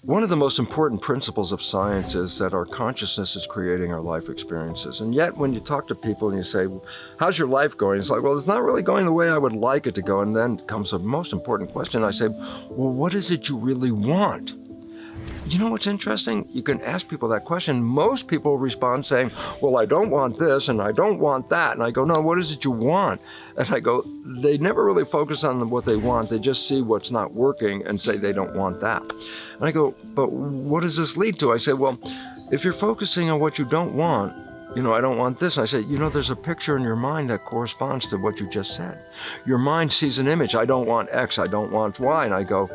One of the most important principles of science is that our consciousness is creating our life experiences. And yet when you talk to people and you say, how's your life going? It's like, well, it's not really going the way I would like it to go. And then comes the most important question. I say, well, what is it you really want? You know what's interesting? You can ask people that question. Most people respond saying, well, I don't want this and I don't want that. And I go, no, what is it you want? And I go, they never really focus on what they want. They just see what's not working and say they don't want that. And I go, but what does this lead to? I say, well, if you're focusing on what you don't want, I don't want this. I say, there's a picture in your mind that corresponds to what you just said. Your mind sees an image. I don't want X, I don't want Y. And I go,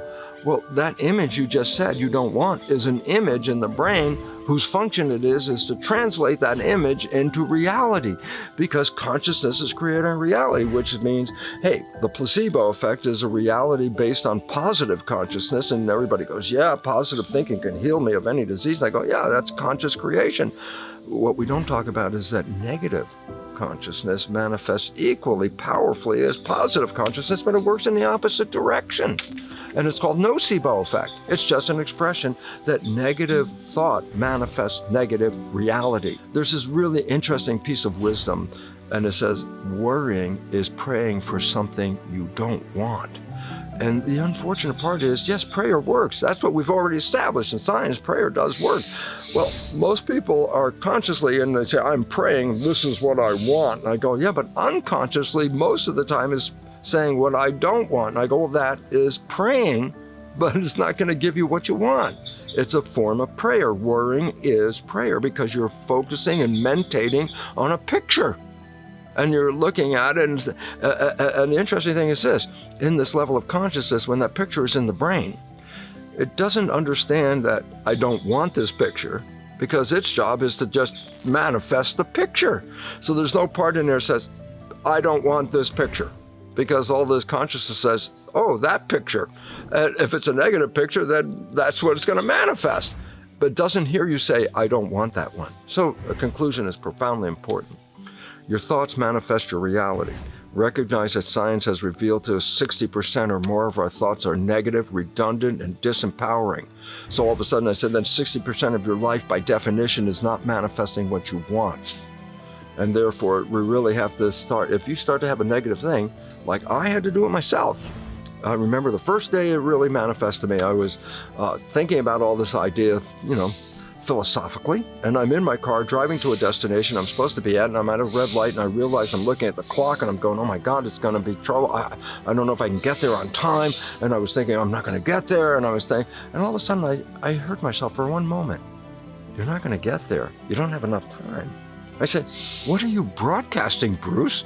well, that image you just said you don't want is an image in the brain whose function it is to translate that image into reality, because consciousness is creating reality, which means, hey, the placebo effect is a reality based on positive consciousness. And everybody goes, yeah, positive thinking can heal me of any disease. And I go, yeah, that's conscious creation. What we don't talk about is that negative consciousness manifests equally powerfully as positive consciousness, but it works in the opposite direction. And it's called nocebo effect. It's just an expression that negative thought manifests negative reality. There's this really interesting piece of wisdom, and it says, worrying is praying for something you don't want. And the unfortunate part is, yes, prayer works. That's what we've already established in science. Prayer does work. Well, most people are consciously, and they say, I'm praying, this is what I want. And I go, yeah, but unconsciously, most of the time is saying what I don't want. And I go, well, that is praying, but it's not going to give you what you want. It's a form of prayer. Worrying is prayer because you're focusing and meditating on a picture. And you're looking at it, and the interesting thing is this, in this level of consciousness, when that picture is in the brain, it doesn't understand that I don't want this picture, because its job is to just manifest the picture. So there's no part in there that says, I don't want this picture, because all this consciousness says, oh, that picture. If it's a negative picture, then that's what it's going to manifest. But it doesn't hear you say, I don't want that one. So a conclusion is profoundly important. Your thoughts manifest your reality. Recognize that science has revealed to us 60% or more of our thoughts are negative, redundant, and disempowering. So all of a sudden I said that 60% of your life by definition is not manifesting what you want. And therefore we really have to start, if you start to have a negative thing, like I had to do it myself. I remember the first day it really manifested me. I was thinking about all this idea, philosophically, and I'm in my car driving to a destination I'm supposed to be at, and I'm at a red light, and I realize I'm looking at the clock, and I'm going, oh my God, it's going to be trouble. I don't know if I can get there on time. And I was thinking, I'm not going to get there. And I was thinking, and all of a sudden I heard myself for one moment, you're not going to get there. You don't have enough time. I said, what are you broadcasting, Bruce?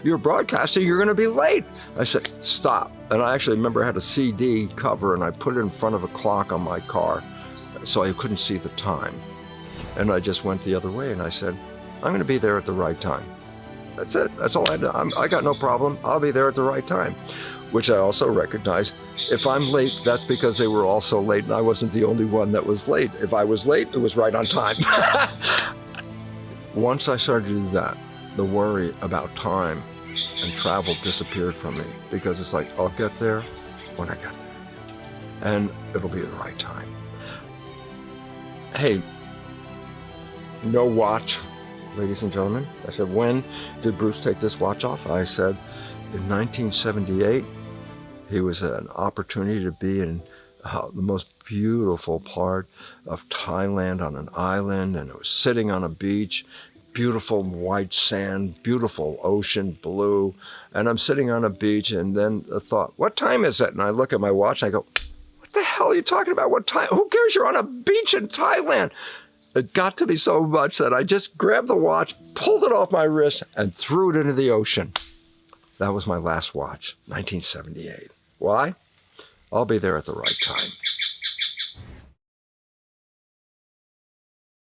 You're broadcasting, you're going to be late. I said, stop. And I actually remember I had a CD cover, and I put it in front of a clock on my car, so I couldn't see the time. And I just went the other way, and I said, I'm going to be there at the right time. That's it. That's all I do. I got no problem. I'll be there at the right time, which I also recognize. If I'm late, that's because they were also late, and I wasn't the only one that was late. If I was late, it was right on time. Once I started to do that, the worry about time and travel disappeared from me, because it's like, I'll get there when I get there, and it'll be the right time. Hey, no watch, ladies and gentlemen. I said, when did Bruce take this watch off? I said, in 1978, he was an opportunity to be in the most beautiful part of Thailand on an island, and it was sitting on a beach, beautiful white sand, beautiful ocean blue, and I'm sitting on a beach, and then a thought, what time is it? And I look at my watch, and I go, what the hell are you talking about? What time? Who cares? You're on a beach in Thailand. It got to be so much that I just grabbed the watch, pulled it off my wrist, and threw it into the ocean. That was my last watch, 1978. Why? I'll be there at the right time.